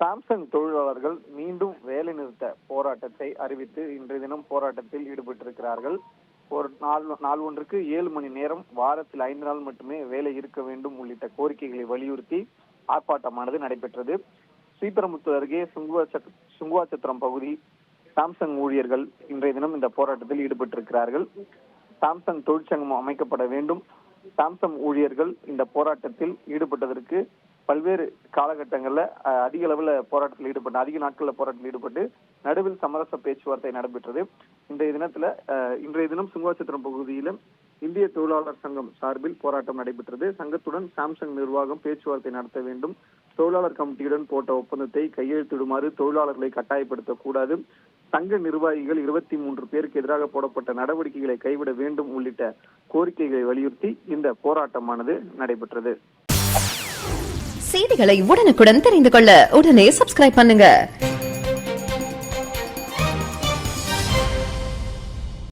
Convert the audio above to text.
Samsung தொழிலாளர்கள் மீண்டும் வேலை நிறுத்த போராட்டத்தை அறிவித்து இன்றைய தினம் போராட்டத்தில் ஈடுபட்டிருக்கிறார்கள். ஒரு நாள் ஒன்றுக்கு 7 மணி நேரம், வாரத்தில் 5 நாள் மட்டுமே வேலை இருக்க வேண்டும் உள்ளிட்ட கோரிக்கைகளை வலியுறுத்தி ஆர்ப்பாட்டமானது நடைபெற்றது. ஸ்ரீபெரும்புத்தூர் அருகே சுங்குவாச்சத்திரம் பகுதி சாம்சங் ஊழியர்கள் இன்றைய தினம் இந்த போராட்டத்தில் ஈடுபட்டிருக்கிறார்கள். சாம்சங் தொழிற்சங்கம் அமைக்கப்பட வேண்டும். சாம்சங் ஊழியர்கள் இந்த போராட்டத்தில் ஈடுபட்டதற்கு பல்வேறு காலகட்டங்கள்ல அதிக அளவுல அதிக நாட்கள்ல போராட்டத்தில் ஈடுபட்டு நடுவில் சமரச பேச்சுவார்த்தை நடைபெற்றது. இன்றைய தினம் சுங்குவாச்சத்திரம் பகுதியிலும் இந்திய தொழிலாளர் சங்கம் சார்பில் போராட்டம் நடைபெற்றது. சங்கத்துடன் சாம்சங் நிர்வாகம் பேச்சுவார்த்தை நடத்த வேண்டும். தொழிலாளர் கமிட்டியுடன் போட்ட ஒப்பந்தத்தை கையெழுத்திடுமாறு தொழிலாளர்களை கட்டாயப்படுத்தக் கூடாது. சங்க நிர்வாகிகள் 23 பேருக்கு எதிராக போடப்பட்ட நடவடிக்கைகளை கைவிட வேண்டும் உள்ளிட்ட கோரிக்கைகளை வலியுறுத்தி இந்த போராட்டமானது நடைபெற்றது. செய்திகளை உடனுக்குடன் தெரிந்து கொள்ள உடனே சப்ஸ்கிரைப் பண்ணுங்க.